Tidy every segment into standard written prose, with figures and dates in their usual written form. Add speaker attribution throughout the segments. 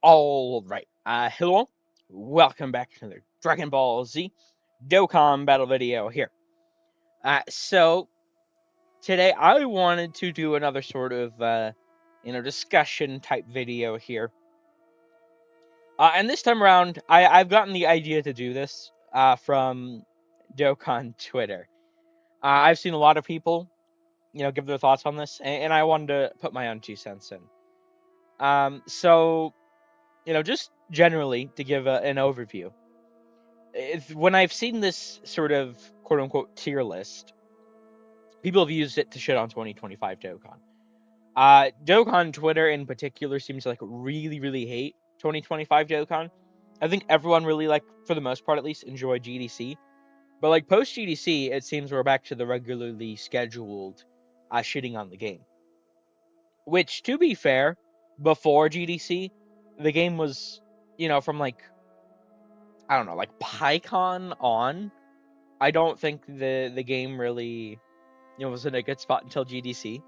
Speaker 1: Alright, hello, welcome back to another Dragon Ball Z Dokkan battle video here. So today I wanted to do another sort of, discussion type video here. And this time around, I've gotten the idea to do this, from Dokkan Twitter. I've seen a lot of people, give their thoughts on this, and I wanted to put my own 2 cents in. So, just generally to give an overview. When I've seen this sort of quote unquote tier list, people have used it to shit on 2025 Dokkan. Dokkan Twitter in particular seems to like really, really hate 2025 Dokkan. I think everyone really, like, for the most part at least, enjoyed GDC. But like post GDC, it seems we're back to the regularly scheduled shitting on the game. Which, to be fair, before GDC, the game was, from like, I don't know, like PyCon on, I don't think the game really, was in a good spot until GDC.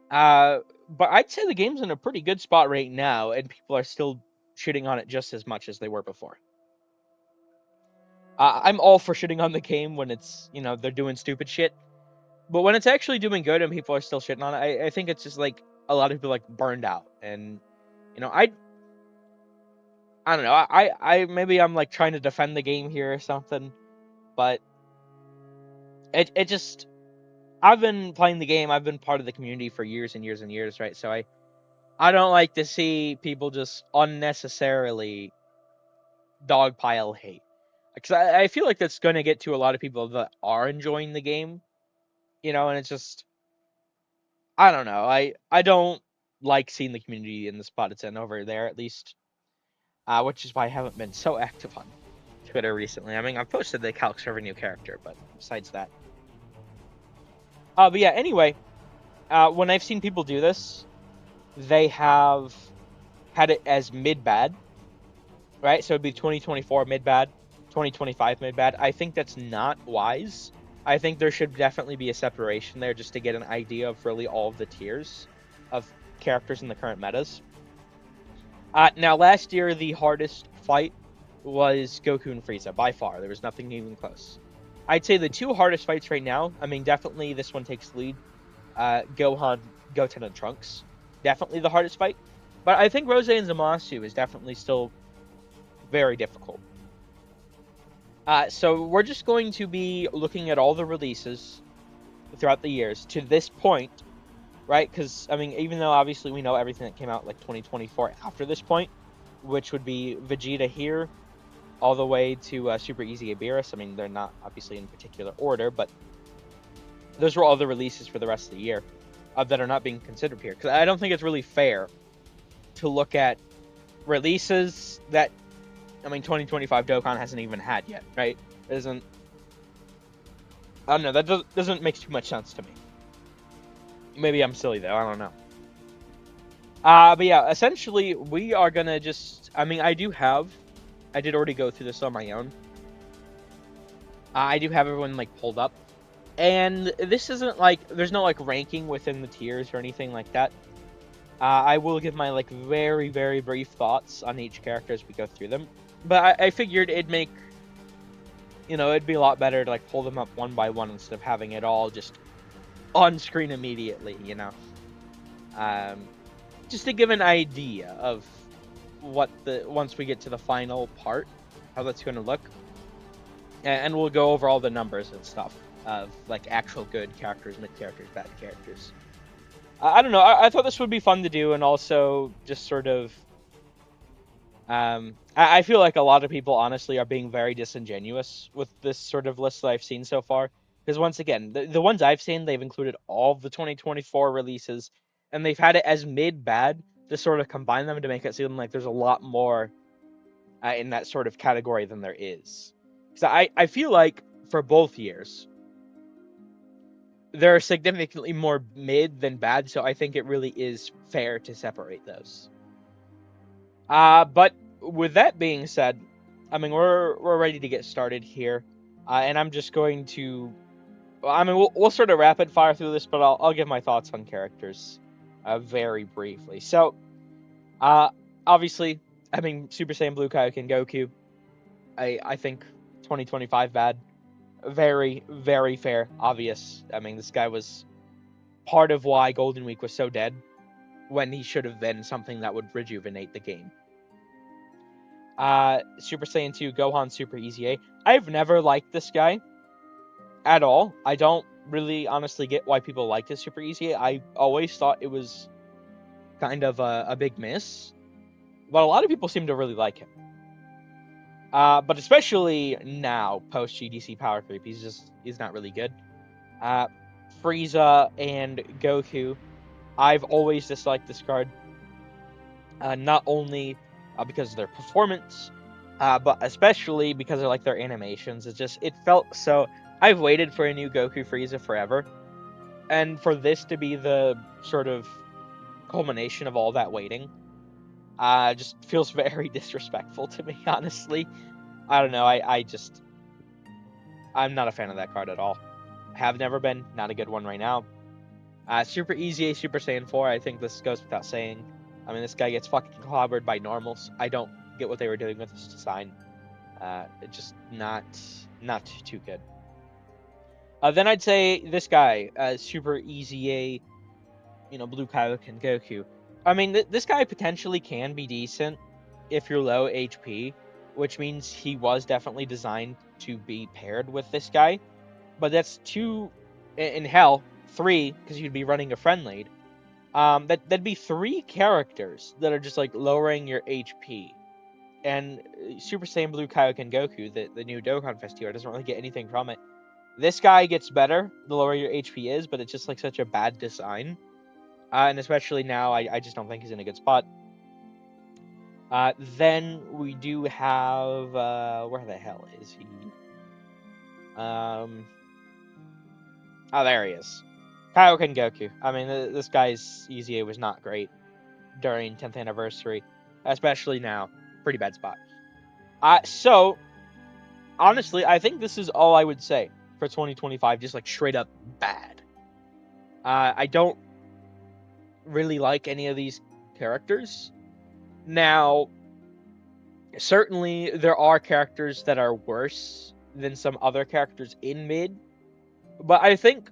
Speaker 1: But I'd say the game's in a pretty good spot right now, and people are still shitting on it just as much as they were before. I'm all for shitting on the game when it's, they're doing stupid shit. But when it's actually doing good and people are still shitting on it, I think it's just like a lot of people like burned out. And, I don't know. I maybe I'm like trying to defend the game here or something, but it just, I've been playing the game. I've been part of the community for years and years and years, right? So I don't like to see people just unnecessarily dogpile hate, because I feel like that's going to get to a lot of people that are enjoying the game, and it's just, I don't know. I don't like seeing the community in the spot it's in over there, at least, which is why I haven't been so active on Twitter recently. I mean, I've posted the calcs for a new character, but besides that. But yeah, anyway, when I've seen people do this, they have had it as mid-bad, right? So it'd be 2024 mid-bad, 2025 mid-bad. I think that's not wise. I think there should definitely be a separation there just to get an idea of really all of the tiers of characters in the current metas. Now, last year, the hardest fight was Goku and Frieza, by far. There was nothing even close. I'd say the two hardest fights right now, I mean, definitely this one takes the lead. Gohan, Goten, and Trunks. Definitely the hardest fight. But I think Rose and Zamasu is definitely still very difficult. So we're just going to be looking at all the releases throughout the years to this point, right? Because, I mean, even though obviously we know everything that came out like 2024 after this point, which would be Vegeta here, all the way to Super Easy Beerus. I mean, they're not obviously in particular order, but those were all the releases for the rest of the year that are not being considered here. Because I don't think it's really fair to look at releases that, I mean, 2025 Dokkan hasn't even had yet, right? It isn't, I don't know, that doesn't make too much sense to me. Maybe I'm silly though, I don't know. But yeah, essentially we are gonna just, I mean, I did already go through this on my own. I do have everyone like pulled up. And this isn't like, there's no like ranking within the tiers or anything like that. I will give my like very, very brief thoughts on each character as we go through them. But I figured it'd make, it'd be a lot better to like pull them up one by one instead of having it all just on screen immediately, just to give an idea of what once we get to the final part, how that's going to look. And we'll go over all the numbers and stuff of like actual good characters, mid characters, bad characters. I don't know. I thought this would be fun to do, and also just sort of. I feel like a lot of people honestly are being very disingenuous with this sort of list that I've seen so far. Because once again, the ones I've seen, they've included all of the 2024 releases, and they've had it as mid-bad to sort of combine them to make it seem like there's a lot more in that sort of category than there is. So I feel like for both years, there are significantly more mid than bad, so I think it really is fair to separate those. But with that being said, I mean, we're ready to get started here, and I'm just going to, I mean, we'll sort of rapid fire through this, but I'll give my thoughts on characters, very briefly. So, obviously, I mean, Super Saiyan Blue Kaioken Goku, I think 2025 bad. Very, very fair, obvious. I mean, this guy was part of why Golden Week was so dead, when he should have been something that would rejuvenate the game. Super Saiyan 2 Gohan Super Easy A. I've never liked this guy at all. I don't really honestly get why people like this Super Easy A. I always thought it was kind of a big miss, but a lot of people seem to really like him. But especially now, post GDC Power Creep, he's not really good. Frieza and Goku, I've always disliked this card. Not only because of their performance, but especially because of like their animations. It felt so. I've waited for a new Goku Frieza forever, and for this to be the sort of culmination of all that waiting, just feels very disrespectful to me. Honestly, I don't know. I'm not a fan of that card at all. Have never been. Not a good one right now. Super Easy A Super Saiyan 4. I think this goes without saying. I mean, this guy gets fucking clobbered by normals. I don't get what they were doing with this design. It's just not too good. Then I'd say this guy, Super Easy A, Blue Kaioken Goku. I mean, this guy potentially can be decent if you're low HP, which means he was definitely designed to be paired with this guy. But that's two, in hell, three, because you'd be running a friend lead. That'd be three characters that are just like lowering your HP. And Super Saiyan Blue Kaioken Goku, the new Dokkan Festival, doesn't really get anything from it. This guy gets better the lower your HP is, but it's just like such a bad design. And especially now, I just don't think he's in a good spot. Then we do have where the hell is he? Oh, there he is. Kaioken Goku. I mean, this guy's EZA was not great during 10th anniversary, especially now. Pretty bad spot. So honestly, I think this is all I would say for 2025. Just like straight up bad. I don't really like any of these characters. Now, certainly there are characters that are worse than some other characters in mid, but I think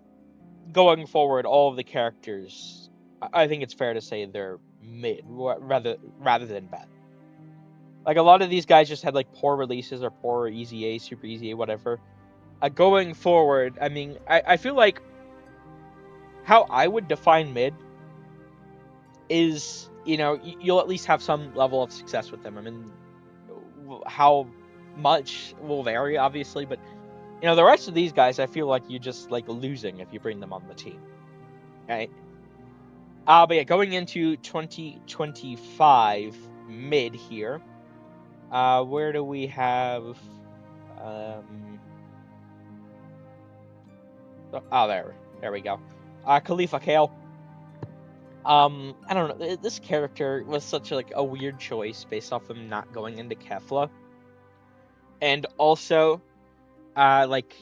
Speaker 1: going forward, all of the characters, I think it's fair to say they're mid rather than bad. Like a lot of these guys just had like poor releases or poor Easy A, Super Easy A, whatever. Going forward, I mean, I feel like how I would define mid is, you'll at least have some level of success with them. I mean, how much will vary, obviously, but the rest of these guys, I feel like you're just like losing if you bring them on the team. Right? But yeah, going into 2025 mid here, where do we have? There we go. Khalifa Kale. I don't know. This character was such like a weird choice based off him not going into Kefla, and also, like,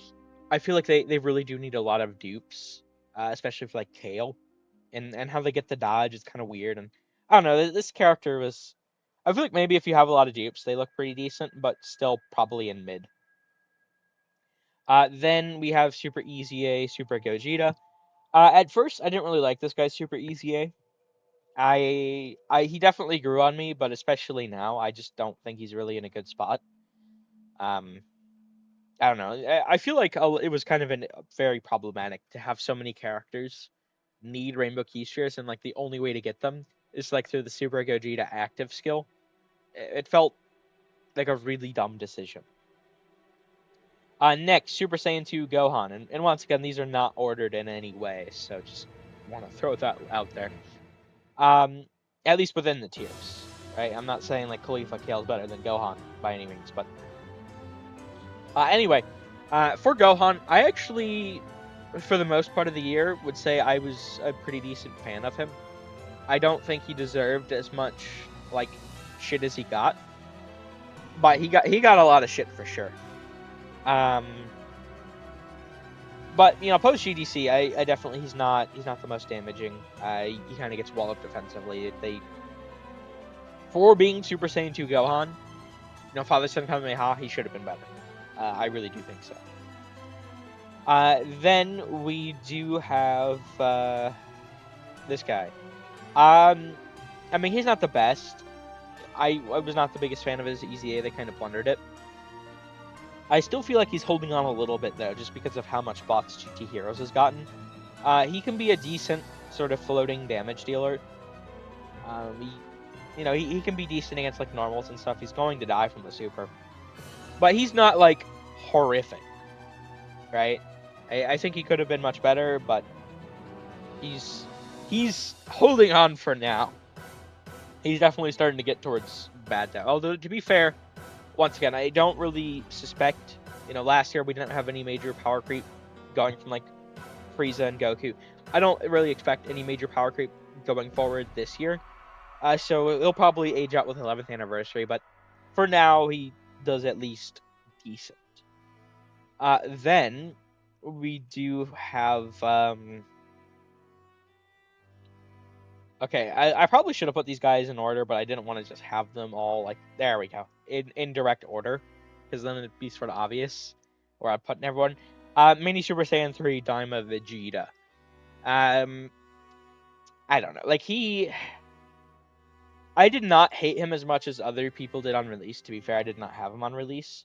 Speaker 1: I feel like they really do need a lot of dupes, especially for like Kale, and how they get the dodge is kind of weird. And I don't know. This character was. I feel like maybe if you have a lot of dupes, they look pretty decent, but still probably in mid. Then we have Super Easy A, Super Gogeta. At first, I didn't really like this guy, Super Easy A. He definitely grew on me, but especially now, I just don't think he's really in a good spot. I don't know. I feel like it was kind of very problematic to have so many characters need Rainbow Keystress, and like the only way to get them is like through the Super Gogeta active skill. It felt like a really dumb decision. Next, Super Saiyan 2 Gohan, and once again, these are not ordered in any way, so just want to throw that out there. At least within the tiers, right? I'm not saying like Khalifa Kale is better than Gohan by any means, but anyway, for Gohan, I actually, for the most part of the year, would say I was a pretty decent fan of him. I don't think he deserved as much like shit as he got, but he got a lot of shit for sure. But post GDC, I definitely he's not the most damaging. He kind of gets walloped defensively. For being Super Saiyan 2 Gohan, Father Son Kamehameha, he should have been better. I really do think so. Then we do have this guy. I mean, he's not the best. I was not the biggest fan of his EZA. They kind of blundered it. I still feel like he's holding on a little bit, though, just because of how much bots GT Heroes has gotten. He can be a decent sort of floating damage dealer. He can be decent against, like, normals and stuff. He's going to die from the super. But he's not, like, horrific, right? I think he could have been much better, but he's holding on for now. He's definitely starting to get towards bad now. Although, to be fair, once again, I don't really suspect, last year we didn't have any major power creep going from, like, Frieza and Goku. I don't really expect any major power creep going forward this year. So he'll probably age out with 11th anniversary, but for now, he does at least decent. Then we do have okay, I probably should have put these guys in order, but I didn't want to just have them all, like, there we go, in direct order, because then it'd be sort of obvious where I'd put everyone. Mini Super Saiyan 3 Daima Vegeta. I don't know, like, I did not hate him as much as other people did on release. To be fair, I did not have him on release.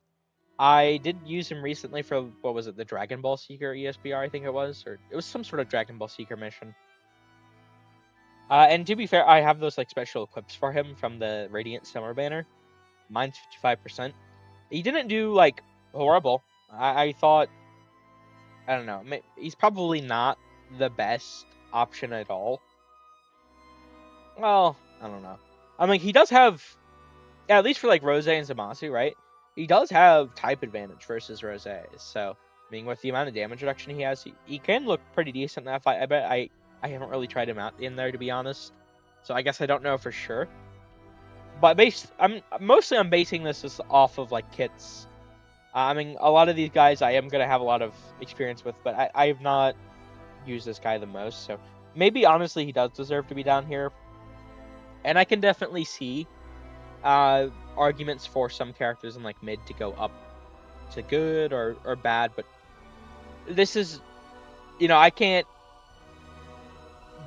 Speaker 1: I did use him recently for, what was it, the Dragon Ball Seeker ESBR, I think it was, or it was some sort of Dragon Ball Seeker mission. And to be fair, I have those, like, special equips for him from the Radiant Summer banner. Mine's 55%. He didn't do, like, horrible. I thought, I don't know, he's probably not the best option at all. Well, I don't know. I mean, he does have, at least for, like, Rose and Zamasu, right? He does have type advantage versus Rose. So, I mean, with the amount of damage reduction he has, he can look pretty decent in that fight. I bet I haven't really tried him out in there, to be honest. So I guess I don't know for sure. But I'm basing this off of, like, kits. I mean, a lot of these guys I am gonna have a lot of experience with, but I have not used this guy the most. So maybe honestly he does deserve to be down here. And I can definitely see arguments for some characters in, like, mid to go up to good or bad, but this is, I can't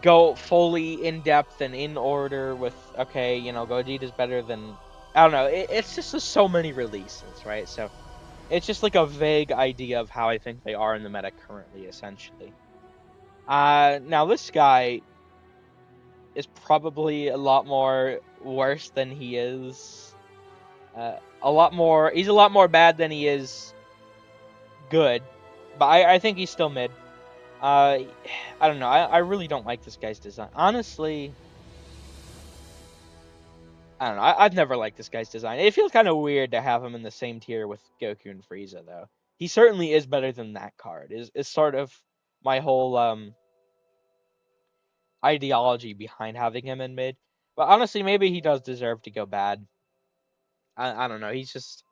Speaker 1: go fully in depth and in order with, okay, Gogeta's better than, I don't know, it's just so many releases, right? So it's just like a vague idea of how I think they are in the meta currently, essentially. Now this guy is probably a lot more worse than he is. He's a lot more bad than he is good, but I think he's still mid. I don't know. I really don't like this guy's design. Honestly, I don't know. I've never liked this guy's design. It feels kind of weird to have him in the same tier with Goku and Frieza, though. He certainly is better than that card. Is sort of my whole ideology behind having him in mid. But honestly, maybe he does deserve to go bad. I don't know. He's just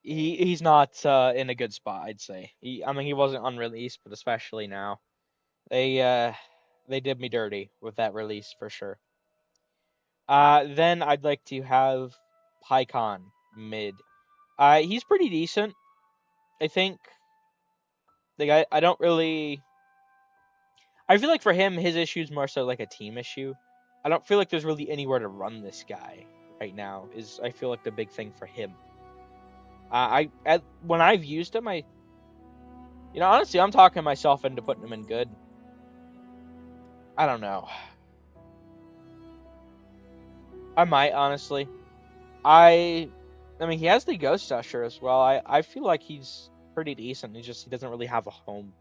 Speaker 1: he's not in a good spot, I'd say. I mean, he wasn't on release, but especially now, they did me dirty with that release for sure. Then I'd like to have Pycon mid. He's pretty decent, I think. Like, I don't really. I feel like for him, his issue is more so like a team issue. I don't feel like there's really anywhere to run this guy right now. I feel like the big thing for him. When I've used him, honestly, I'm talking myself into putting him in good. I don't know. I might, honestly. I mean, he has the Ghost Usher as well. I feel like he's pretty decent. He doesn't really have a home.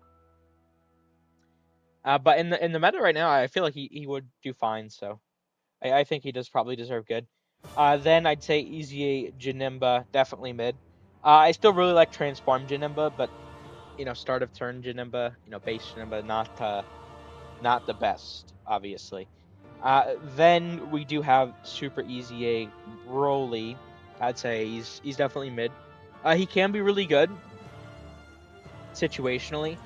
Speaker 1: But in the meta right now, I feel like he would do fine. So I think he does probably deserve good. Then I'd say EZA Janemba, definitely mid. I still really like Transform Janemba, but start of turn Janemba, base Janemba, not the best, obviously. Then we do have Super EZA Broly. I'd say he's definitely mid. He can be really good situationally.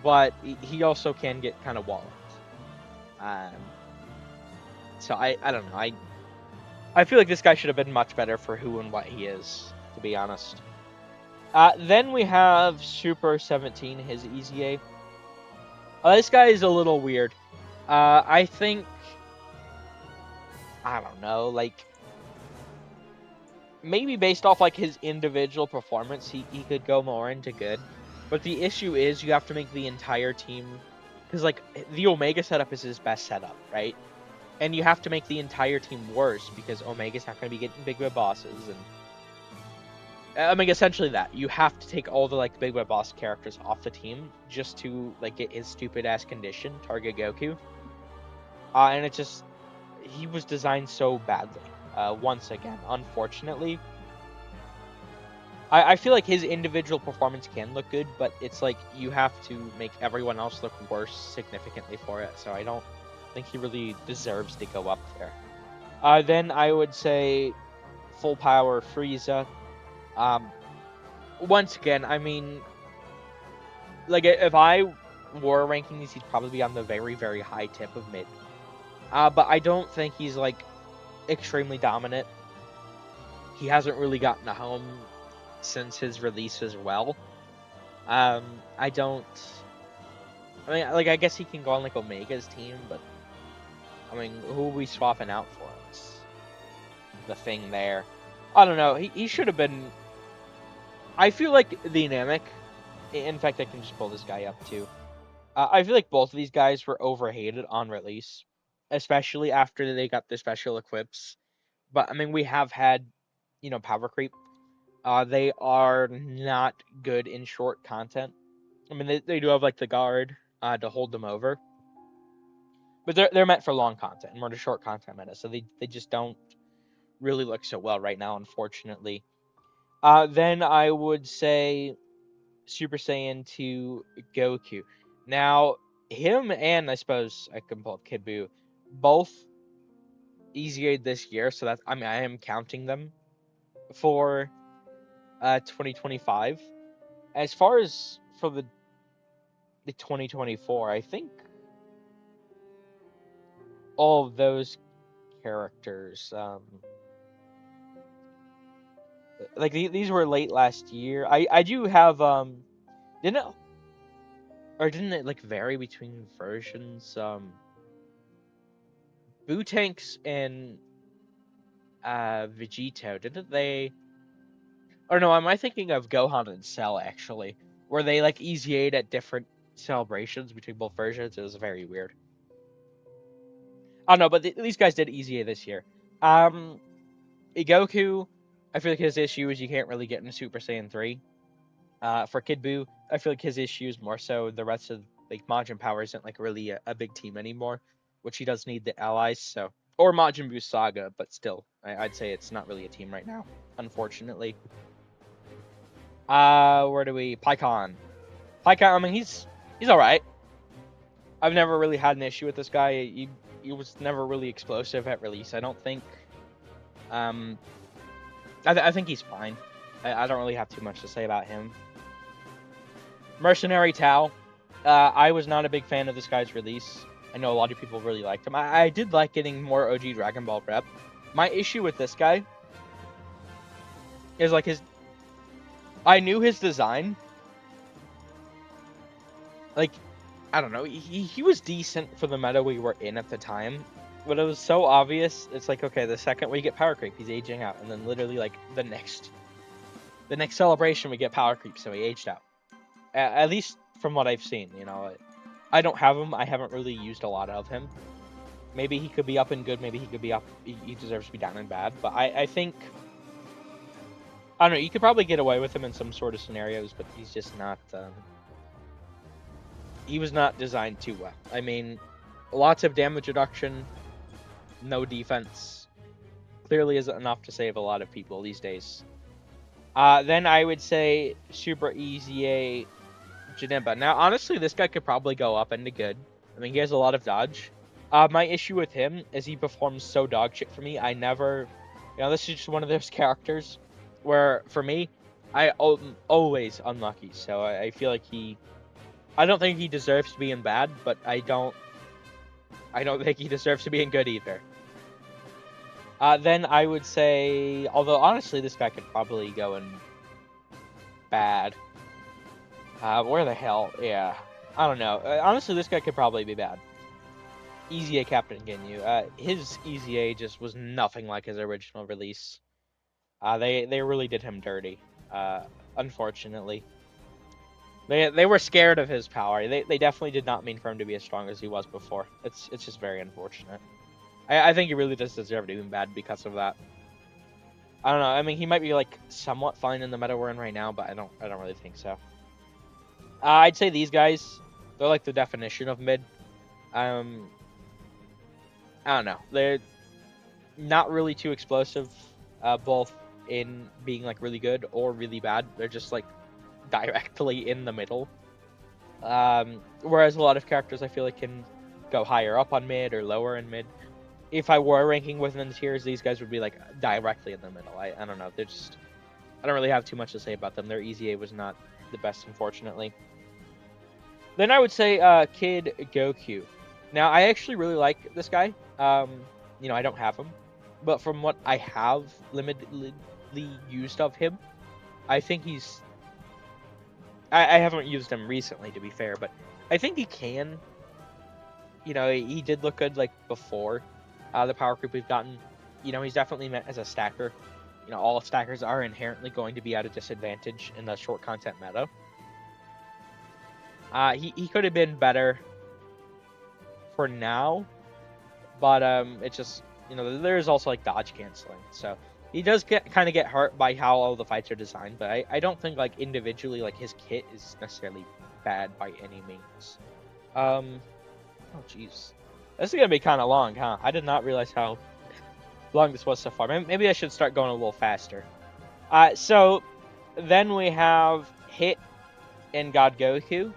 Speaker 1: But he also can get kind of walloped. So I don't know. I feel like this guy should have been much better for who and what he is, to be honest. Then we have Super 17, his Easy A. This guy is a little weird. I think, I don't know, like, maybe based off like his individual performance, he could go more into good. But the issue is you have to make the entire team, because like the Omega setup is his best setup, right? And you have to make the entire team worse because Omega's not going to be getting big web bosses, and I mean essentially that you have to take all the like big web boss characters off the team just to like get his stupid ass condition target Goku. And it just he was designed so badly. Once again, unfortunately. I feel like his individual performance can look good, but it's like you have to make everyone else look worse significantly for it. So I don't think he really deserves to go up there. Then I would say full power Frieza. Once again, I mean, like if I were ranking these, he'd probably be on the very, very high tip of mid. But I don't think he's like extremely dominant. He hasn't really gotten a home since his release as well. I don't. I mean, like I guess he can go on like Omega's team, but I mean, who are we swapping out for? It's the thing there. I don't know. He should have been. I feel like the Namek. In fact, I can just pull this guy up too. I feel like both of these guys were overhated on release, especially after they got their special equips. But I mean, we have had, power creep. They are not good in short content. I mean, they do have like the guard to hold them over, but they're meant for long content and we're in a short content meta, so they just don't really look so well right now, unfortunately. Then I would say Super Saiyan 2 Goku. Now, him and I suppose I can pull up Kid Buu, both easier this year, so that's I mean I am counting them for 2025. As far as for the 2024, I think all of those characters, like these were late last year. I do have didn't it, or didn't it like vary between versions? Bootanks and Vegito, didn't they? Or no, am I thinking of Gohan and Cell actually? Were they like easy 8 at different celebrations between both versions? It was very weird. I don't know, but these guys did easy 8 this year. Goku, I feel like his issue is you can't really get into Super Saiyan 3. For Kid Buu, I feel like his issue is more so the rest of like Majin Power isn't like really a big team anymore, which he does need the allies. So or Majin Buu Saga, but still, I'd say it's not really a team right now, unfortunately. Where do we Pycon? I mean he's all right. I've never really had an issue with this guy. He was never really explosive at release. I don't think. I think he's fine. I don't really have too much to say about him. Mercenary Tao. I was not a big fan of this guy's release. I know a lot of people really liked him. I did like getting more OG Dragon Ball rep. My issue with this guy is like I knew his design. Like, I don't know. He was decent for the meta we were in at the time. But it was so obvious. It's like, okay, the second we get power creep, he's aging out. And then literally like the next celebration we get power creep, so he aged out. At least from what I've seen, I don't have him. I haven't really used a lot of him. Maybe he could be up and good. Maybe he could be up. He deserves to be down and bad. But I think, I don't know. You could probably get away with him in some sort of scenarios, but he's just not. He was not designed too well. I mean, lots of damage reduction, no defense. Clearly isn't enough to save a lot of people these days. Then I would say Super Easy Janemba. Now, honestly, this guy could probably go up into good. I mean, he has a lot of dodge. My issue with him is he performs so dog shit for me. I never, this is just one of those characters where, for me, I always unlucky. So I feel like I don't think he deserves to be in bad, but I don't I don't think he deserves to be in good either. Then I would say, although honestly, this guy could probably go in bad. Where the hell? Yeah, I don't know. Honestly, this guy could probably be bad. Easy A Captain Ginyu. His Easy A just was nothing like his original release. They really did him dirty. Unfortunately, they were scared of his power. They definitely did not mean for him to be as strong as he was before. It's just very unfortunate. I think he really does deserve to be bad because of that. I don't know. I mean, he might be like somewhat fine in the meta we're in right now, but I don't really think so. I'd say these guys, they're like the definition of mid. I don't know. They're not really too explosive, both in being like really good or really bad. They're just like directly in the middle. Whereas a lot of characters I feel like can go higher up on mid or lower in mid. If I were ranking within the tiers, these guys would be like directly in the middle. I don't know. They're just, I don't really have too much to say about them. Their Easy A was not the best, unfortunately. Then I would say Kid Goku. Now I actually really like this guy. I don't have him, but from what I have limitedly used of him, I think he's. I haven't used him recently, to be fair, but I think he can. He did look good like before the power creep we've gotten. He's definitely meant as a stacker. All stackers are inherently going to be at a disadvantage in the short content meta. He could have been better for now, but it's just there's also like dodge canceling, so he does kind of get hurt by how all the fights are designed. But I don't think like individually like his kit is necessarily bad by any means. Oh jeez, this is gonna be kind of long, huh? I did not realize how long this was so far. Maybe I should start going a little faster. So then we have Hit and God Goku.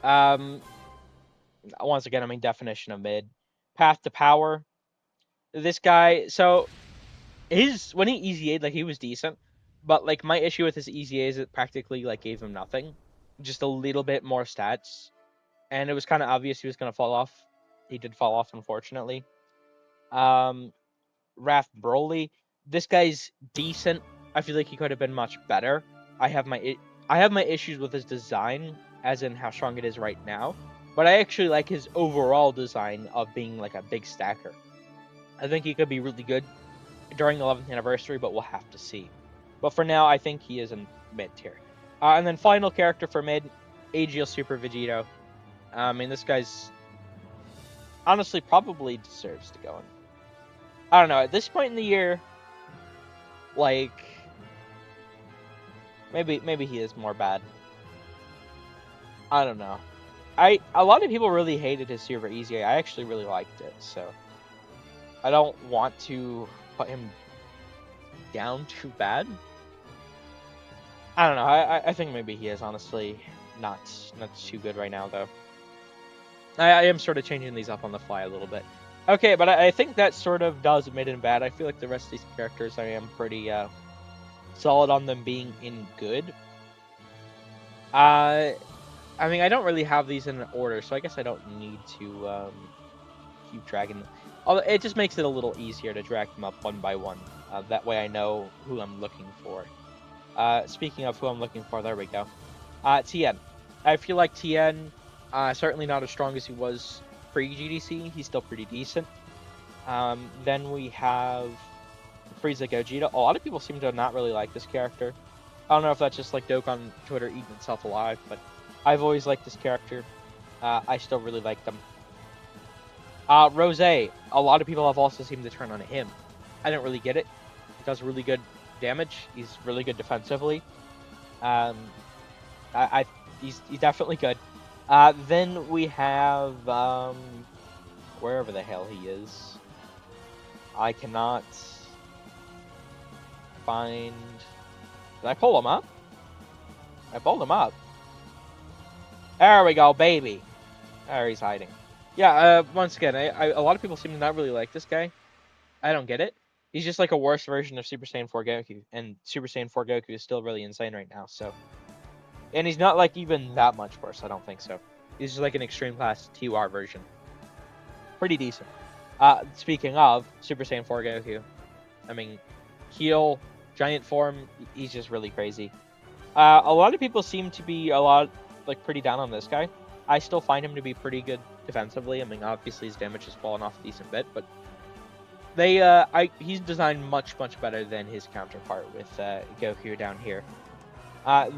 Speaker 1: Once again, I mean definition of mid. Path to Power. This guy, so when he Easy A'd, like he was decent, but like my issue with his Easy A is it practically like gave him nothing, just a little bit more stats, and it was kind of obvious he was gonna fall off. He did fall off, unfortunately. Wrath Broly. This guy's decent. I feel like he could have been much better. I have my issues with his design, as in how strong it is right now. But I actually like his overall design of being like a big stacker. I think he could be really good during the 11th anniversary, but we'll have to see. But for now, I think he is in mid tier. And then final character for mid, AGL Super Vegito. I mean, this guy's honestly probably deserves to go in. I don't know. At this point in the year, like maybe he is more bad. I don't know. A lot of people really hated his Super Easy A. I actually really liked it, so I don't want to put him down too bad. I don't know. I think maybe he is honestly not too good right now though. I am sort of changing these up on the fly a little bit. Okay, but I think that sort of does mid and bad. I feel like the rest of these characters I am pretty solid on them being in good. I mean, I don't really have these in an order, so I guess I don't need to keep dragging them. Although it just makes it a little easier to drag them up one by one. That way I know who I'm looking for. Speaking of who I'm looking for, there we go. Tien. I feel like Tien, certainly not as strong as he was pre-GDC. He's still pretty decent. Then we have Frieza Gogeta. A lot of people seem to not really like this character. I don't know if that's just like Dokkan Twitter eating itself alive, but I've always liked this character. I still really like them. Rose, a lot of people have also seemed to turn on him. I don't really get it. He does really good damage. He's really good defensively. He's definitely good. Then we have wherever the hell he is. I cannot find. Did I pull him up? I pulled him up. There we go, baby. There he's hiding. Yeah, once again, a lot of people seem to not really like this guy. I don't get it. He's just like a worse version of Super Saiyan 4 Goku, and Super Saiyan 4 Goku is still really insane right now, so. And he's not like even that much worse, I don't think so. He's just like an extreme class TUR version. pretty decent. Speaking of Super Saiyan 4 Goku, I mean, heal, giant form, he's just really crazy. A lot of people seem to be pretty down on this guy. I still find him to be pretty good defensively. I mean, obviously his damage has fallen off a decent bit, but he's designed much better than his counterpart with Goku down here.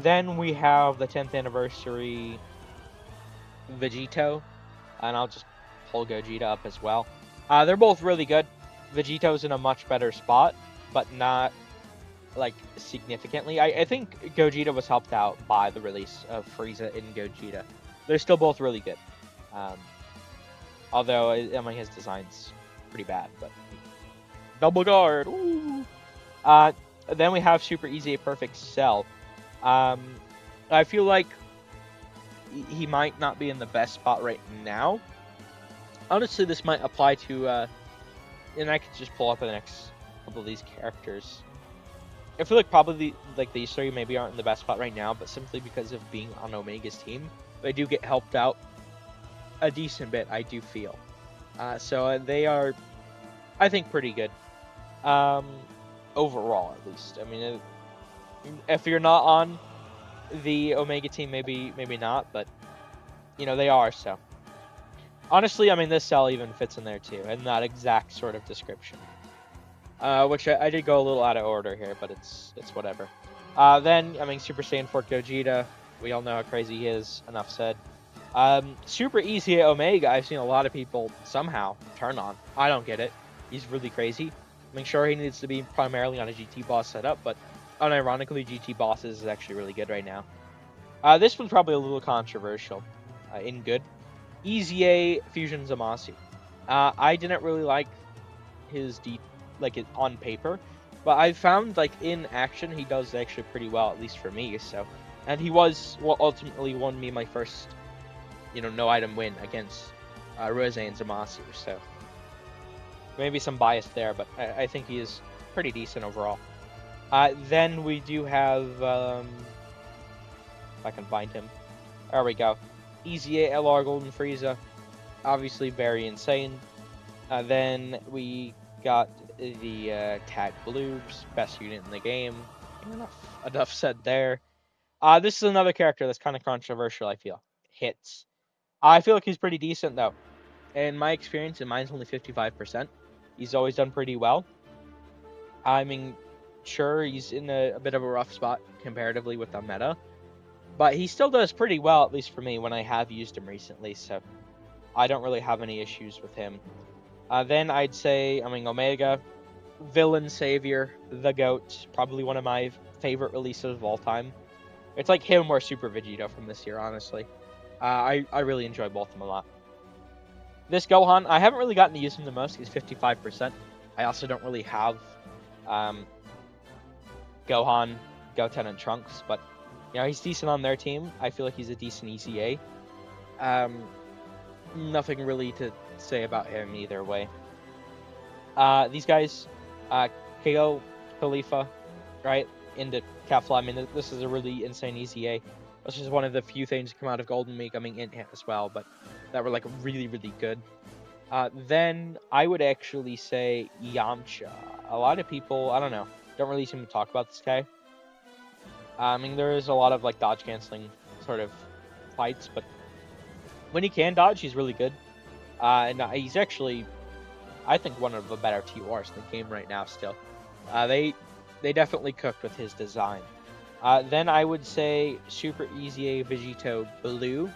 Speaker 1: Then we have the 10th anniversary Vegito, and I'll just pull Gogeta up as well. They're both really good. Vegito's in a much better spot, but not like significantly. I think Gogeta was helped out by the release of Frieza in Gogeta. They're still both really good. Although I mean his design's pretty bad, but double guard. Ooh. Then we have Super Easy Perfect Cell. I feel like he might not be in the best spot right now. Honestly, this might apply to, and I could just pull up the next couple of these characters. I feel like probably these three maybe aren't in the best spot right now, but simply because of being on Omega's team, they do get helped out a decent bit, I do feel. So they are, I think, pretty good. Overall, at least. I mean, if you're not on the Omega team, maybe not, but you know they are. So honestly, I mean this cell even fits in there too, in that exact sort of description. Which I did go a little out of order here, but it's whatever. Then I mean Super Saiyan 4 Gogeta, we all know how crazy he is. Enough said. Super Easy Omega, I've seen a lot of people somehow turn on. I don't get it. He's really crazy. I mean, sure, he needs to be primarily on a GT boss setup, but unironically, GT bosses is actually really good right now. This one's probably a little controversial in good. Easy A Fusion Zamasu. I didn't really like his on paper, but I found in action he does actually pretty well, at least for me. So, and he was what ultimately won me my first, no item win against Rose and Zamasu. So maybe some bias there, but I think he is pretty decent overall. Then we do have, if I can find him. There we go. Easy A LR Golden Frieza. Obviously very insane. Then we got the Tag Bloobs, best unit in the game. Enough said there. This is another character that's kind of controversial, I feel. Hits. I feel like he's pretty decent, though. In my experience, and mine's only 55%. He's always done pretty well. I mean, sure, he's in a bit of a rough spot comparatively with the meta, but he still does pretty well, at least for me, when I have used him recently, so I don't really have any issues with him. Then I'd say, Omega, Villain Savior, the GOAT, probably one of my favorite releases of all time. It's like him or Super Vegeta from this year, honestly. I really enjoy both of them a lot. This Gohan, I haven't really gotten to use him the most. He's 55%. I also don't really have Gohan, Goten, and Trunks, but he's decent on their team. I feel like he's a decent ECA. Nothing really to say about him either way. These guys, KO, Khalifa, right, into Kefla. I mean, this is a really insane ECA. This is one of the few things to come out of Golden Week, in him as well, but that were really, really good. Then I would actually say Yamcha. A lot of people, I don't know, don't really seem to talk about this guy. There is a lot of dodge canceling sort of fights, but when he can dodge, he's really good. And he's actually, I think, one of the better TORs in the game right now still. They definitely cooked with his design. Then I would say Super Easy A Vegito Blue.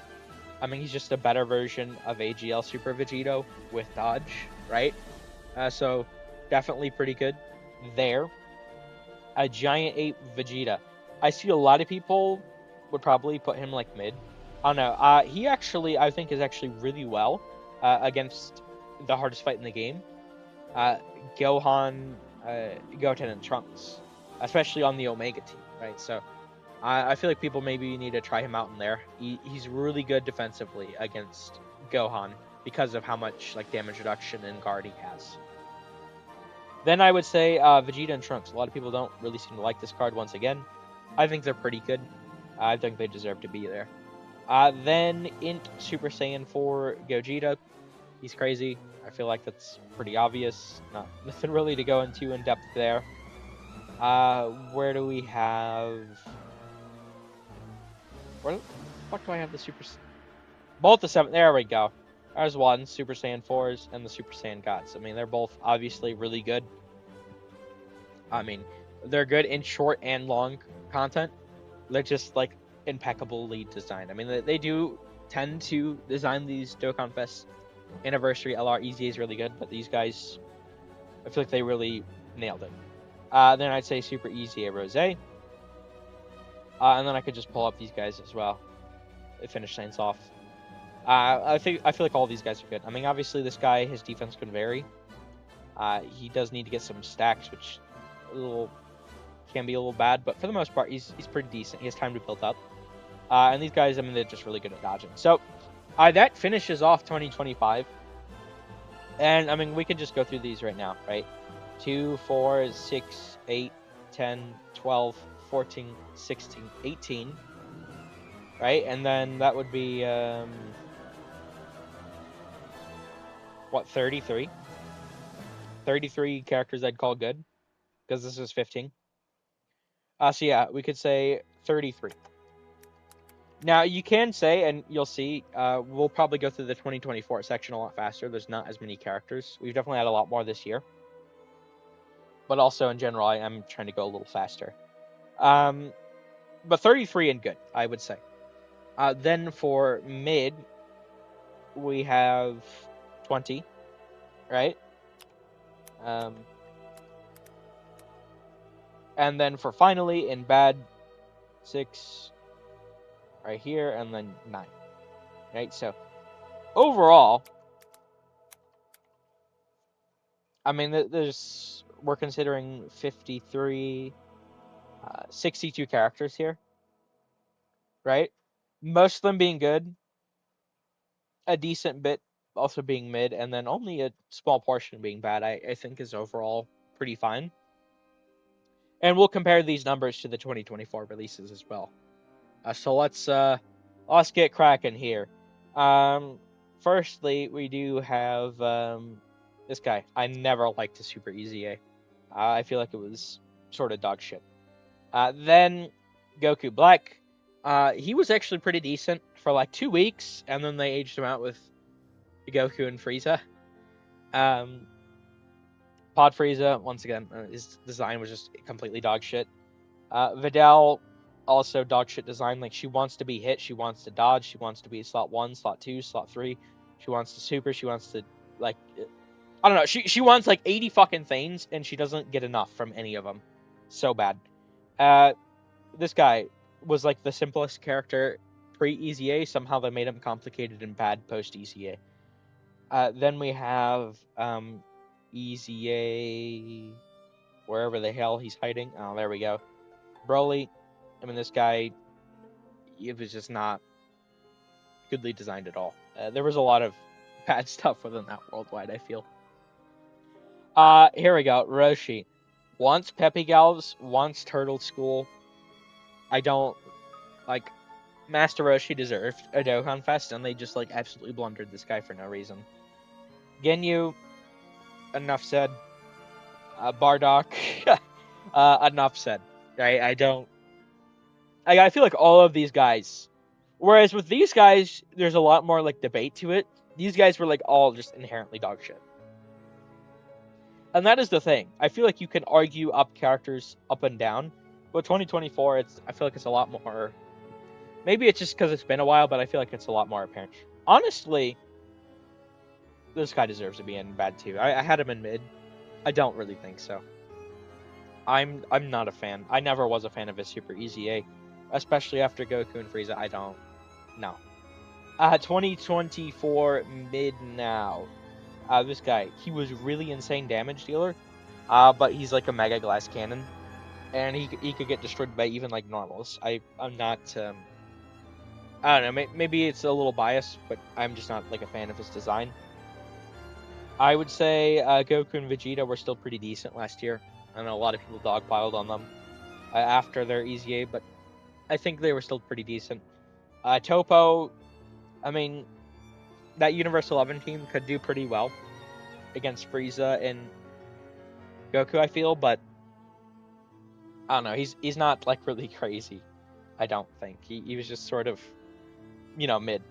Speaker 1: He's just a better version of AGL Super Vegito with dodge, right? So definitely pretty good there. A Giant Ape Vegeta. I see a lot of people would probably put him mid. I don't know. He actually, I think, is actually really well against the hardest fight in the game. Gohan, Goten, and Trunks. Especially on the Omega team, right? So I feel like people maybe need to try him out in there. He's really good defensively against Gohan because of how much damage reduction and guard he has. Then I would say Vegeta and Trunks. A lot of people don't really seem to like this card once again. I think they're pretty good. I think they deserve to be there. Then Int Super Saiyan 4 Gogeta. He's crazy. I feel like that's pretty obvious. Nothing really to go into in depth there. Where do we have? Where the fuck do I have the Super? Both the 7. There we go. There's one, Super Saiyan 4s and the Super Saiyan Gods. I mean, they're both obviously really good. I mean, they're good in short and long content. They're just like impeccably designed. I mean, they do tend to design these Dokkan Fest anniversary LR EZA is really good, but these guys, I feel like they really nailed it. Then I'd say Super EZA Rose. And then I could just pull up these guys as well. It finish things off. I feel like all these guys are good. I mean, obviously this guy, his defense can vary. He does need to get some stacks, which can be a little bad, but for the most part, he's pretty decent. He has time to build up. And these guys, I mean, they're just really good at dodging. So that finishes off 2025. And I mean, we could just go through these right now, right? 2, 4, 6, 8, 10, 12, 14, 16, 18. Right? And then that would be, 33? 33 characters I'd call good, because this is 15. So yeah, we could say 33. Now, you can say, and you'll see, we'll probably go through the 2024 section a lot faster. There's not as many characters. We've definitely had a lot more this year. But also, in general, I am trying to go a little faster. But 33 and good, I would say. Then for mid, we have 20, right? And then for finally, in bad, 6 right here, and then 9. Right? So, overall, I mean, we're considering 53, 62 characters here, right? Most of them being good, a decent bit also being mid, and then only a small portion being bad, I think is overall pretty fine. And we'll compare these numbers to the 2024 releases as well. So let's get cracking here. Firstly, we do have this guy. I never liked the Super EZA. I feel like it was sort of dog shit. Then Goku Black. He was actually pretty decent for like 2 weeks, and then they aged him out with Goku and Frieza. Pod Frieza, once again, his design was just completely dog shit. Videl, also dog shit design. Like, she wants to be hit, she wants to dodge, she wants to be slot 1, slot 2, slot 3. She wants to super, she wants to, like, I don't know. She wants like 80 fucking things, and she doesn't get enough from any of them. So bad. This guy was like the simplest character pre-EZA. Somehow they made him complicated and bad post-EZA. Then we have EZA, wherever the hell he's hiding. Oh, there we go. Broly. I mean, this guy, it was just not goodly designed at all. There was a lot of bad stuff within that worldwide, I feel. Here we go. Roshi. Wants Peppy Gals, wants Turtle School. I don't, like, Master Roshi deserved a Dokkan Fest, and they just, like, absolutely blundered this guy for no reason. Ginyu, enough said. Bardock, enough said. I don't... I feel like all of these guys... Whereas with these guys, there's a lot more, like, debate to it. These guys were, like, all just inherently dog shit. And that is the thing. I feel like you can argue up characters up and down. But 2024, I feel like it's a lot more... Maybe it's just because it's been a while, but I feel like it's a lot more apparent. Honestly, this guy deserves to be in bad too. I had him in mid. I don't really think so. I'm not a fan. I never was a fan of his Super EZA. Especially after Goku and Frieza. I don't... No. 2024 mid now. This guy, he was really insane damage dealer. But he's like a Mega Glass Cannon. And he could get destroyed by even like normals. I'm not... I don't know, maybe it's a little biased, but I'm just not like a fan of his design. I would say Goku and Vegeta were still pretty decent last year. I know a lot of people dogpiled on them after their EZA, but I think they were still pretty decent. Topo, I mean, that Universe 11 team could do pretty well against Frieza and Goku, I feel, but I don't know. He's not like really crazy. I don't think he was just sort of mid.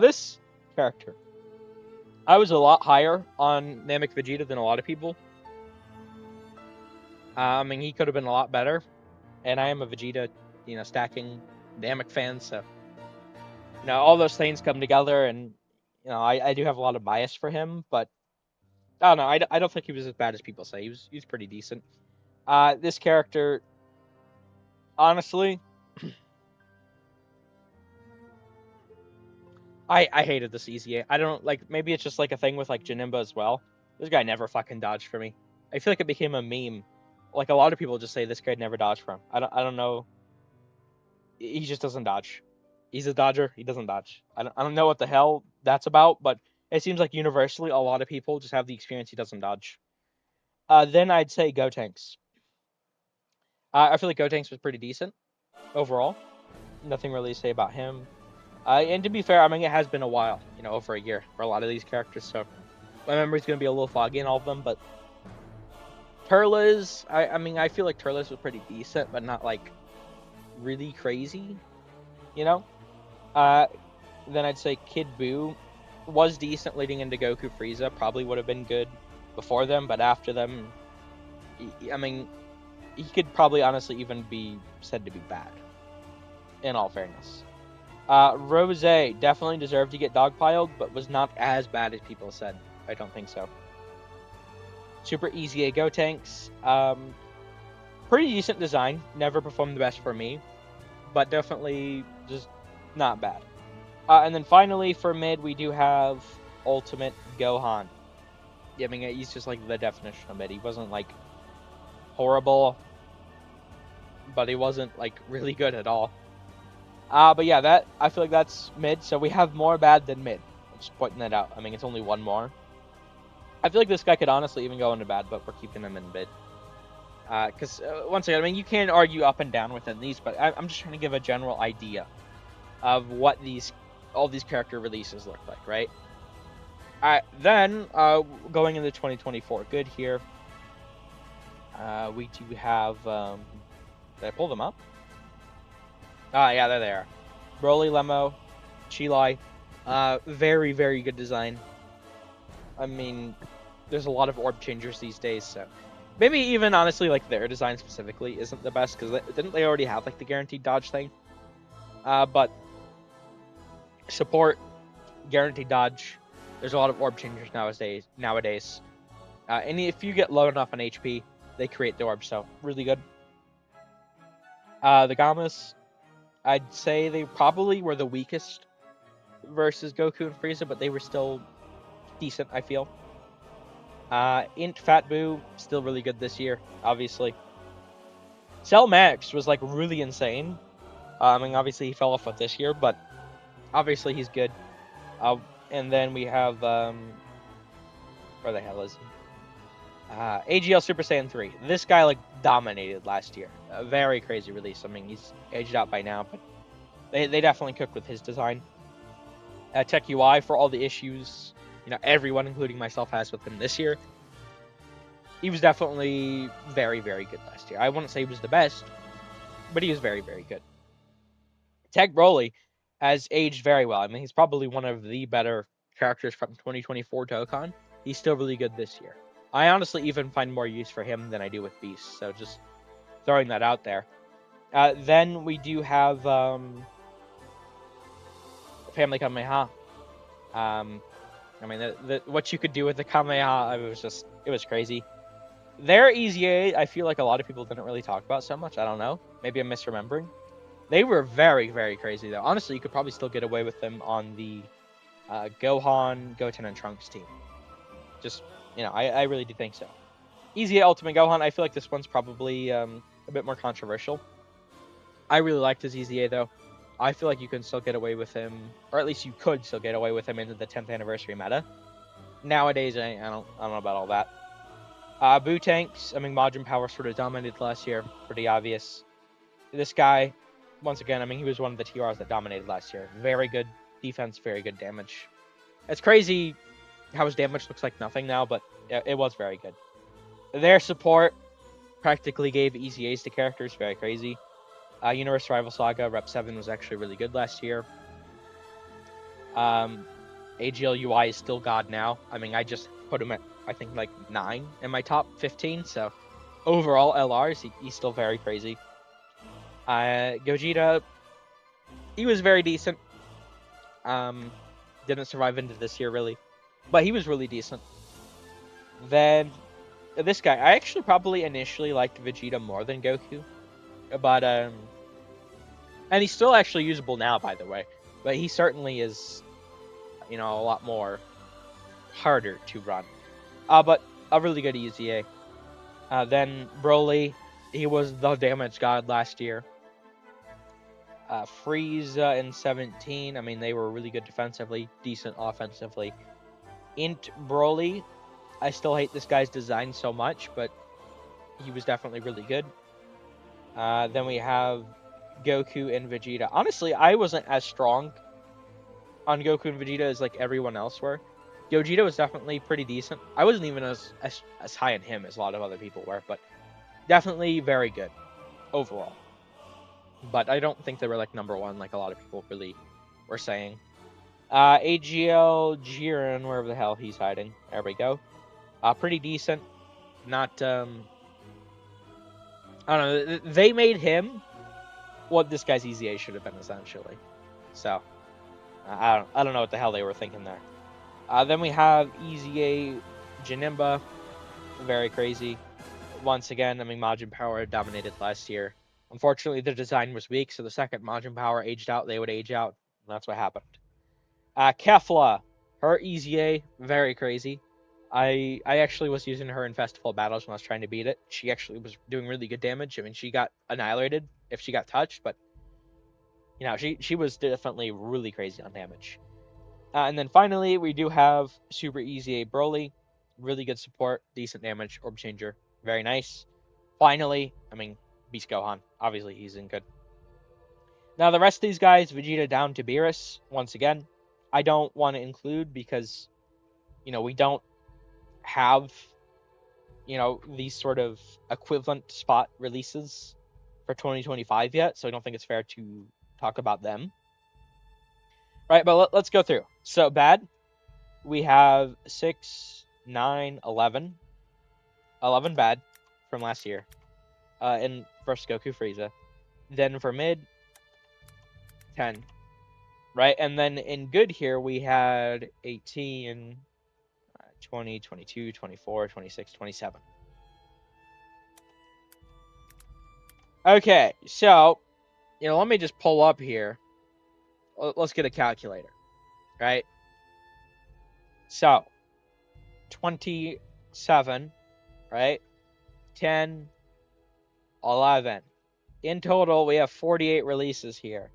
Speaker 1: This character, I was a lot higher on Namek Vegeta than a lot of people. I mean, he could have been a lot better, and I am a Vegeta, stacking Namek fan, so all those things come together, and I do have a lot of bias for him, but I don't know. I don't think he was as bad as people say. He was pretty decent. This character, honestly, I hated this EZA. I don't like. Maybe it's just like a thing with like Janemba as well. This guy never fucking dodged for me. I feel like it became a meme. Like a lot of people just say this guy never dodged for him. I don't know. He just doesn't dodge. He's a dodger. He doesn't dodge. I don't know what the hell that's about, but it seems like universally a lot of people just have the experience he doesn't dodge. Then I'd say Gotenks. I feel like Gotenks was pretty decent overall. Nothing really to say about him. And to be fair, I mean it has been a while, over a year for a lot of these characters, so my memory's gonna be a little foggy in all of them. But Turles, I mean I feel like Turles was pretty decent, but not like really crazy, you know. Then I'd say Kid Buu was decent leading into Goku Frieza. Probably would have been good before them, but after them, I mean, he could probably honestly even be said to be bad. In all fairness, Rose definitely deserved to get dogpiled, but was not as bad as people said. I don't think so. Super Easy Gotenks, pretty decent design. Never performed the best for me, but definitely just not bad. And then finally for mid, we do have Ultimate Gohan. I mean, he's just like the definition of mid. He wasn't like horrible, but he wasn't like really good at all. But yeah, I feel like that's mid. So we have more bad than mid. I'm just pointing that out. I mean, it's only one more. I feel like this guy could honestly even go into bad, but we're keeping him in mid. Because once again, I mean, you can argue up and down within these, but I'm just trying to give a general idea of what all these character releases look like, right? Then going into 2024, good here. We do have. Did I pull them up? Yeah, they're there. Broly, Lemo, Chilai, very very good design. I mean, there's a lot of orb changers these days, so maybe even honestly like their design specifically isn't the best because didn't they already have like the guaranteed dodge thing? But support, guaranteed dodge. There's a lot of orb changers nowadays. And if you get low enough on HP, they create the orb, so really good. The Gammas, I'd say they probably were the weakest versus Goku and Frieza, but they were still decent, I feel. Int Fat Buu, still really good this year, obviously. Cell Max was like really insane. I mean, obviously he fell off with this year, but obviously he's good. And then we have where the hell is he? AGL Super Saiyan 3. This guy like dominated last year. A very crazy release. I mean, he's aged out by now, but they definitely cooked with his design. Tech UI for all the issues, everyone, including myself, has with him this year. He was definitely very, very good last year. I wouldn't say he was the best, but he was very, very good. Tech Broly has aged very well. I mean, he's probably one of the better characters from 2024 Dokkan. He's still really good this year. I honestly even find more use for him than I do with Beast, so just throwing that out there. Then we do have Family Kamehameha. I mean, what you could do with the Kamehameha, it was crazy. Their EZA, I feel like a lot of people didn't really talk about so much. I don't know. Maybe I'm misremembering. They were very, very crazy, though. Honestly, you could probably still get away with them on the Gohan, Goten, and Trunks team. Just, I really do think so. EZA Ultimate Gohan, I feel like this one's probably a bit more controversial. I really liked his EZA, though. I feel like you can still get away with him, or at least you could still get away with him into the 10th anniversary meta. Nowadays, I don't know about all that. Buu Tanks, I mean, Majin Power sort of dominated last year. Pretty obvious. This guy, once again, I mean, he was one of the TRs that dominated last year. Very good defense, very good damage. It's crazy how his damage looks like nothing now, but it was very good. Their support practically gave easy A's to characters, very crazy. Universe Rival Saga Rep 7 was actually really good last year. AGL UI is still God now. I mean, I just put him at, I think, like 9 in my top 15, so overall LRs, he's still very crazy. Gogeta, he was very decent. Didn't survive into this year, really, but he was really decent. Then, this guy, I actually probably initially liked Vegeta more than Goku, but, and he's still actually usable now, by the way, but he certainly is, a lot more harder to run. But a really good EZA. Then Broly, he was the damage god last year. Frieza in 17, I mean, they were really good defensively, decent offensively. Int Broly, I still hate this guy's design so much, but he was definitely really good. Then we have Goku and Vegeta. Honestly, I wasn't as strong on Goku and Vegeta as like everyone else were. Gogeta was definitely pretty decent. I wasn't even as high on him as a lot of other people were, but definitely very good overall. But I don't think they were like number one like a lot of people really were saying. AGL Jiren, wherever the hell he's hiding. There we go. Pretty decent. Not I don't know. They made him what this guy's EZA should have been essentially. So I don't know what the hell they were thinking there. Then we have EZA Janemba, very crazy. Once again, I mean, Majin Power dominated last year. Unfortunately, the design was weak, so the second Majin Power aged out, they would age out. And that's what happened. Kefla, her EZA, very crazy. I actually was using her in Festival Battles when I was trying to beat it. She actually was doing really good damage. I mean, she got annihilated if she got touched, but, she was definitely really crazy on damage. And then finally, we do have Super EZA Broly. Really good support, decent damage, Orb Changer. Very nice. Finally, I mean, Beast Gohan. Obviously, he's in good. Now, the rest of these guys, Vegeta down to Beerus, once again, I don't want to include because, we don't have, these sort of equivalent spot releases for 2025 yet, so I don't think it's fair to talk about them. Right, but let's go through. So, bad, we have 6, 9, 11. 11 bad from last year. In first Goku Frieza. Then for mid, 10. Right? And then in good here, we had 18, 20, 22, 24, 26, 27. Okay, so, let me just pull up here. Let's get a calculator. Right? So, 27, right? 10, 11. In total, we have 48 releases here.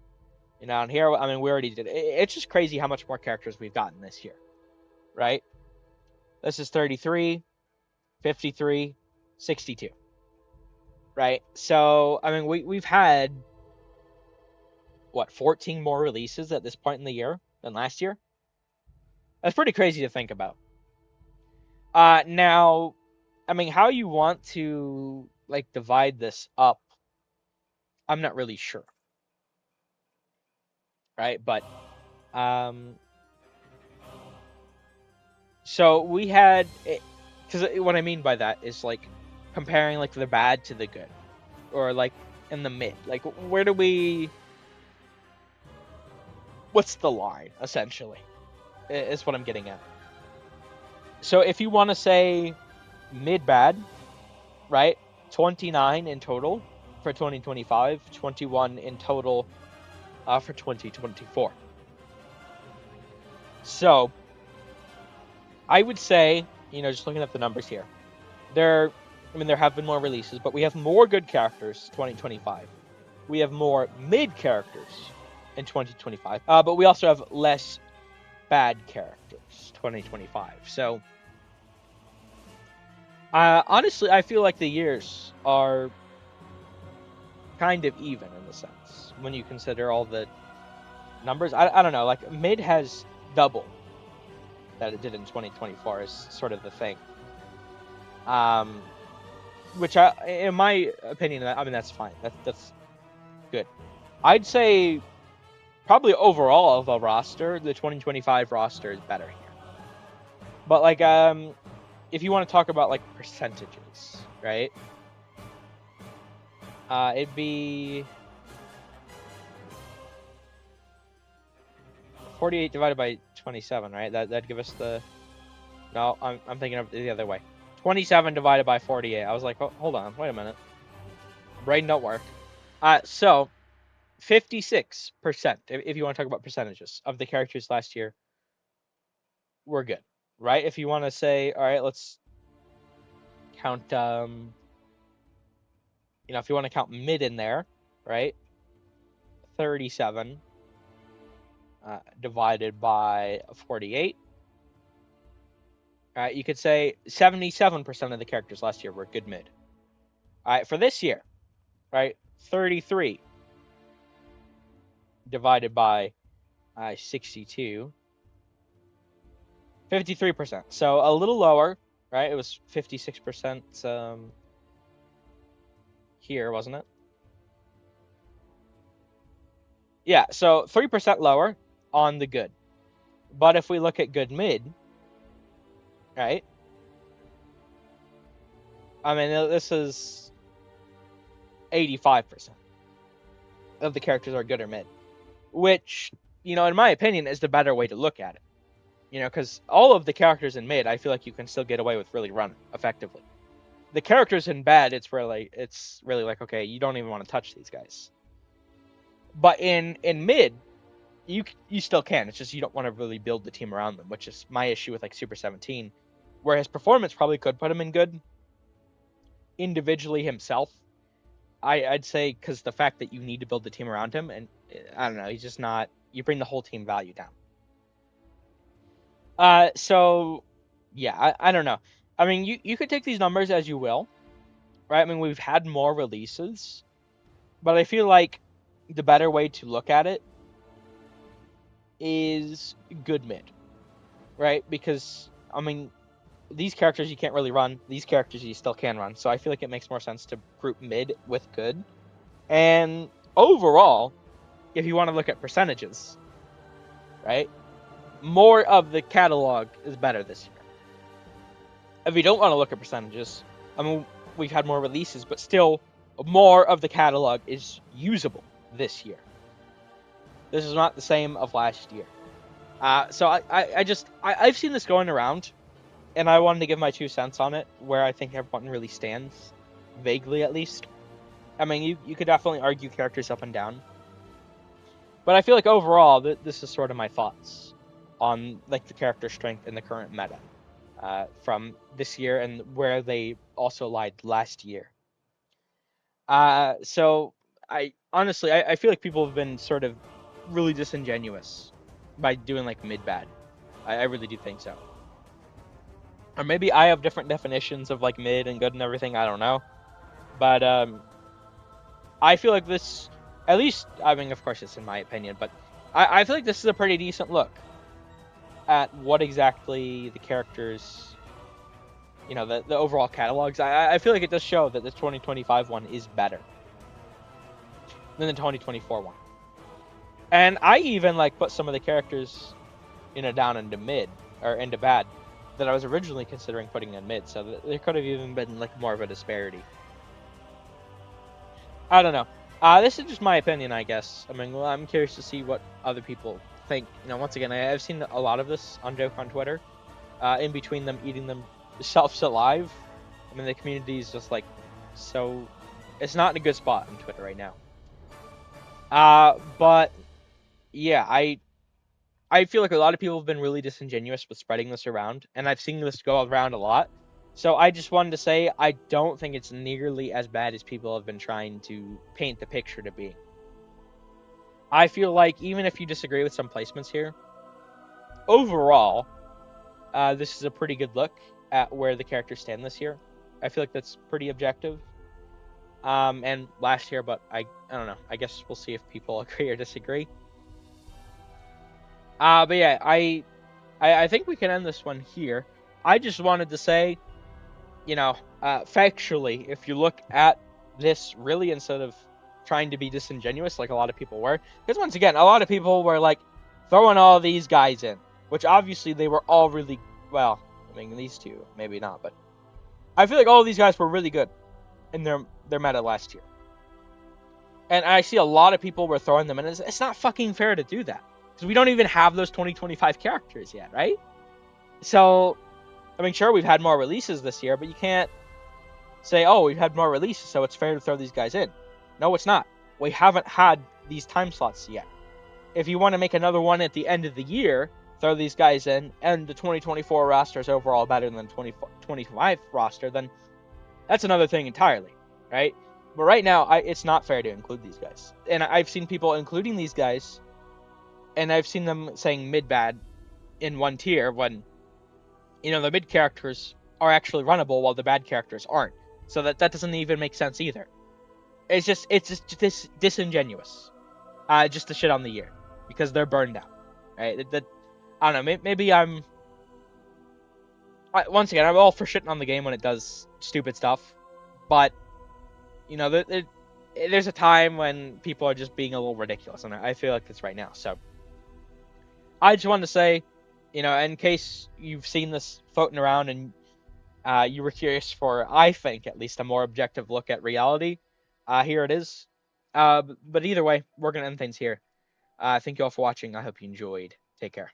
Speaker 1: And here, I mean, we already did it. It's just crazy how much more characters we've gotten this year, right? This is 33, 53, 62, right? So, I mean, we've had, 14 more releases at this point in the year than last year? That's pretty crazy to think about. Now, I mean, how you want to, divide this up, I'm not really sure. Right? But, so we had, because what I mean by that is, comparing, the bad to the good. Or, in the mid. Where do we... What's the line, essentially? Is what I'm getting at. So if you want to say mid-bad, right? 29 in total for 2025. 21 in total for 2024. So, I would say, just looking at the numbers here, there have been more releases, but we have more good characters 2025. We have more mid characters in 2025, but we also have less bad characters 2025. So, honestly, I feel like the years are kind of even in a sense when you consider all the numbers. I don't know, mid has double that it did in 2024 is sort of the thing. Which in my opinion, I mean that's fine. That's good. I'd say probably overall of a roster, the 2025 roster is better here. But like if you want to talk about like percentages, right? It'd be 48 divided by 27, right? That'd give us the... No, I'm thinking of the other way. 27 divided by 48. I was like, oh, hold on, wait a minute. Brain don't work. So 56%, if you want to talk about percentages of the characters last year, we're good, right? If you want to say, all right, let's count, if you want to count mid in there, right? 37 divided by 48. You could say 77% of the characters last year were good mid. All right, for this year, right? 33 divided by 62. 53%. So a little lower, right? It was 56% here, wasn't it? Yeah, so 3% lower on the good. But if we look at good mid, right? I mean, this is 85% of the characters are good or mid, which, in my opinion, is the better way to look at it. Because all of the characters in mid, I feel like you can still get away with really run effectively. The characters in bad, it's really like, okay, you don't even want to touch these guys. But in mid, you still can. It's just you don't want to really build the team around them, which is my issue with like Super 17, where his performance probably could put him in good individually himself. I'd say because the fact that you need to build the team around him, and I don't know, he's just not. You bring the whole team value down. So yeah, I don't know. I mean, you could take these numbers as you will, right? I mean, we've had more releases, but I feel like the better way to look at it is good mid, right? Because I mean, these characters you can't really run. These characters you still can run. So I feel like it makes more sense to group mid with good. And overall, if you want to look at percentages, right? More of the catalog is better this year. If you don't want to look at percentages, I mean, we've had more releases, but still more of the catalog is usable this year. This is not the same of last year. So I've seen this going around, and I wanted to give my 2 cents on it, where I think everyone really stands, vaguely at least. I mean, you could definitely argue characters up and down, but I feel like overall, this is sort of my thoughts on like the character strength in the current meta from this year and where they also lied last year. So I honestly I feel like people have been sort of really disingenuous by doing like mid bad. I really do think so. Or maybe I have different definitions of like mid and good and everything. I don't know, but I feel like this, at least, I mean, of course, it's in my opinion, but I feel like this is a pretty decent look at what exactly the characters, the overall catalogs. I feel like it does show that the 2025 one is better than the 2024 one. And I even like put some of the characters, down into mid or into bad that I was originally considering putting in mid. So there could have even been like more of a disparity. I don't know. This is just my opinion, I guess. I mean, well, I'm curious to see what other people think. Once again, I've seen a lot of this on Dokkan Twitter. In between them eating themselves alive. I mean, the community is just like so. It's not in a good spot on Twitter right now. But yeah, I feel like a lot of people have been really disingenuous with spreading this around, and I've seen this go around a lot. So I just wanted to say I don't think it's nearly as bad as people have been trying to paint the picture to be. I feel like even if you disagree with some placements here, overall, this is a pretty good look at where the characters stand this year. I feel like that's pretty objective. And last year, but I don't know. I guess we'll see if people agree or disagree. But yeah, I think we can end this one here. I just wanted to say, you know, factually, if you look at this really instead of trying to be disingenuous like a lot of people were, because once again, a lot of people were like throwing all these guys in, which obviously they were all really well. I mean, these two maybe not, but I feel like all of these guys were really good in their meta last year. And I see a lot of people were throwing them in. It's not fucking fair to do that because we don't even have those 2025 characters yet, right? So I mean, sure, we've had more releases this year, but you can't say, oh, we've had more releases, so it's fair to throw these guys in. No, it's not. We haven't had these time slots yet. If you want to make another one at the end of the year, throw these guys in, and the 2024 roster is overall better than the 2025 roster, then that's another thing entirely, right? But right now, it's not fair to include these guys. And I've seen people including these guys, and I've seen them saying mid-bad in one tier when, the mid characters are actually runnable while the bad characters aren't. So that doesn't even make sense either. It's just disingenuous. Just to shit on the year because they're burned out, right? I don't know. Maybe once again, I'm all for shitting on the game when it does stupid stuff, but there's a time when people are just being a little ridiculous, and I feel like that's right now. So I just wanted to say, in case you've seen this floating around and you were curious for, I think, at least a more objective look at reality, here it is. But either way, we're going to end things here. Thank you all for watching. I hope you enjoyed. Take care.